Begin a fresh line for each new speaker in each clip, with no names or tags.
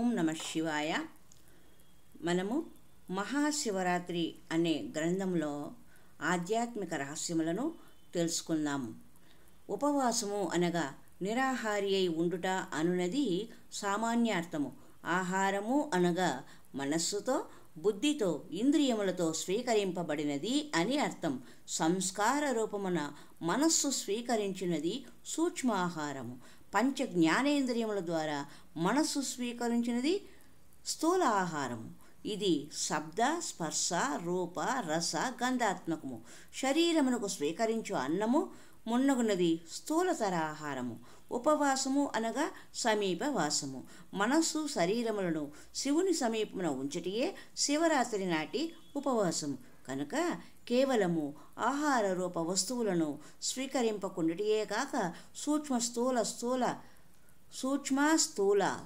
ఓం నమ శివాయ. మనము మహాశివరాత్రి అనే గ్రంథంలో ఆధ్యాత్మిక రహస్యములను తెలుసుకుందాము. ఉపవాసము అనగా నిరాహారి అయి ఉండుట అనునది సామాన్యార్థము. ఆహారము అనగా మనస్సుతో, బుద్ధితో, ఇంద్రియములతో స్వీకరింపబడినది అని అర్థం. సంస్కార రూపమున మనస్సు స్వీకరించినది సూక్ష్మాహారము. పంచ జ్ఞానేంద్రియముల ద్వారా మనస్సు స్వీకరించినది స్థూల ఆహారము. ఇది శబ్ద, స్పర్శ, రూప, రస, గంధాత్మకము. శరీరమునకు స్వీకరించు అన్నము మున్నగున్నది స్థూలతర ఆహారము. ఉపవాసము అనగా సమీపవాసము. మనస్సు శరీరములను శివుని సమీపమున ఉంచుటయే శివరాత్రి నాటి ఉపవాసము. కనుక కేవలము ఆహార రూప వస్తువులను స్వీకరింపకుండాటియే కాక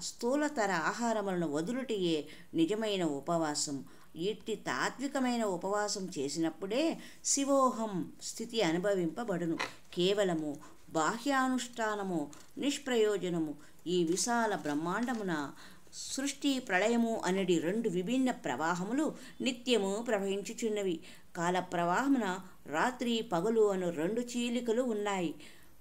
స్థూలతర ఆహారములను వదులుటయే నిజమైన ఉపవాసం. ఇట్టి తాత్వికమైన ఉపవాసం చేసినప్పుడే శివోహం స్థితి అనుభవింపబడును. కేవలము బాహ్యానుష్ఠానము నిష్ప్రయోజనము. ఈ విశాల బ్రహ్మాండమున సృష్టి, ప్రళయము అనేది రెండు విభిన్న ప్రవాహములు నిత్యము ప్రవహించుచున్నవి. కాల ప్రవాహమున రాత్రి పగలు అను రెండు చీలికలు ఉన్నాయి.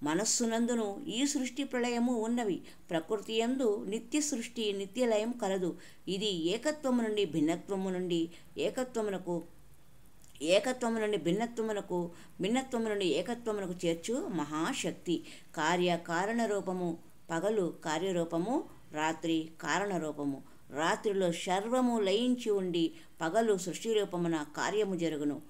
మనస్సునందును ఈ సృష్టి ప్రళయము ఉన్నవి. ప్రకృతి యందు నిత్య సృష్టి, నిత్యలయం కలదు. ఇది ఏకత్వము నుండి భిన్నత్వము నుండి ఏకత్వమునకు, ఏకత్వము నుండి భిన్నత్వమునకు, భిన్నత్వము నుండి ఏకత్వమునకు చేర్చు మహాశక్తి. కార్యకారణ రూపము. పగలు కార్యరూపము, రాత్రి కారణరూపము. రాత్రిలో సర్వము లయించి ఉండి పగలు సృష్టి రూపమున కార్యము జరుగును.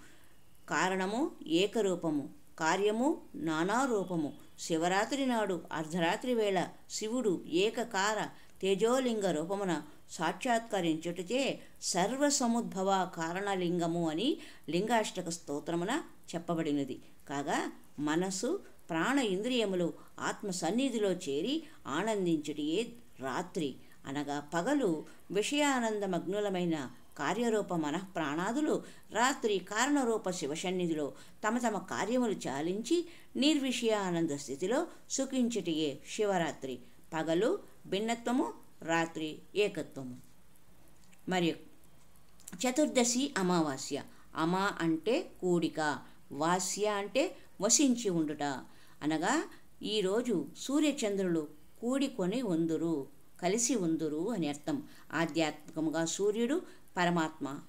కారణము ఏకరూపము, కార్యము నానారూపము. శివరాత్రి నాడు అర్ధరాత్రి వేళ శివుడు ఏకకార తేజోలింగ రూపమున సాక్షాత్కరించుటచే సర్వసముద్భవ కారణలింగము అని లింగాష్టక స్తోత్రమున చెప్పబడినది. కాగా మనసు, ప్రాణ, ఇంద్రియములు ఆత్మ సన్నిధిలో చేరి ఆనందించుటయే రాత్రి అనగా పగలు విషయానందమగ్నులమైన కార్యరూప మనఃప్రాణాదులు రాత్రి కారణరూప శివసన్నిధిలో తమ తమ కార్యములు చాలించి నిర్విషయానంద స్థితిలో సుఖించుటయే శివరాత్రి. పగలు భిన్నత్వము, రాత్రి ఏకత్వము. మరియు చతుర్దశి అమావాస్య. అమా అంటే కూడిక, వాస్య అంటే వసించి ఉండుట అనగా ఈరోజు సూర్యచంద్రులు కూడికొని ఉందురు, కలిసి ఉందురు అని అర్థం. ఆధ్యాత్మికముగా సూర్యుడు పరమాత్మ,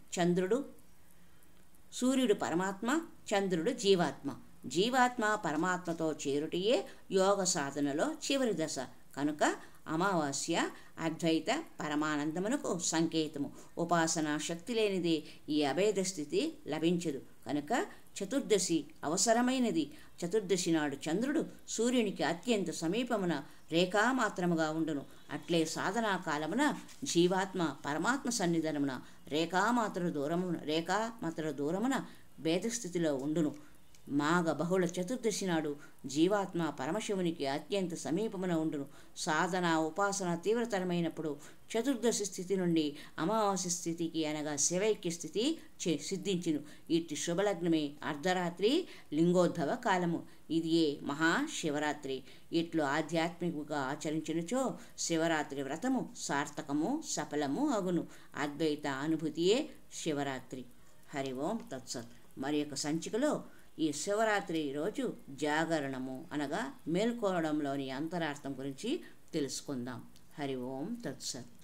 సూర్యుడు పరమాత్మ, చంద్రుడు జీవాత్మ. జీవాత్మ పరమాత్మతో చేరుటయే యోగ సాధనలో చివరి దశ. కనుక అమావాస్య అద్వైత పరమానందమునకు సంకేతము. ఉపాసనా శక్తి లేనిదే ఈ అభేద స్థితి లభించదు. కనుక చతుర్దశి అవసరమైనది. చతుర్దశి నాడు చంద్రుడు సూర్యునికి అత్యంత సమీపమున రేఖామాత్రముగా ఉండును. అట్లే సాధనా కాలమున జీవాత్మ పరమాత్మ సన్నిధానమున రేఖామాత్ర దూరమున భేదస్థితిలో ఉండును. మాఘ బహుళ చతుర్దశి నాడు జీవాత్మ పరమశివునికి అత్యంత సమీపమున ఉండును. సాధన ఉపాసన తీవ్రతరమైనప్పుడు చతుర్దశి స్థితి నుండి అమావాస్య స్థితికి అనగా శివైక్య స్థితి సిద్ధించును. ఇట్టి శుభలగ్నమే అర్ధరాత్రి లింగోద్భవ కాలము. ఇదియే మహాశివరాత్రి. ఇట్లు ఆధ్యాత్మికంగా ఆచరించినచో శివరాత్రి వ్రతము సార్థకము, సఫలము అగును. అద్వైత అనుభూతియే శివరాత్రి. హరి ఓం తత్సత్. మరి యొక్క సంచికలో ఈ శివరాత్రి రోజు జాగరణము అనగా మేల్కోవడంలోని అంతరార్థం గురించి తెలుసుకుందాం. హరి ఓం తత్సత్.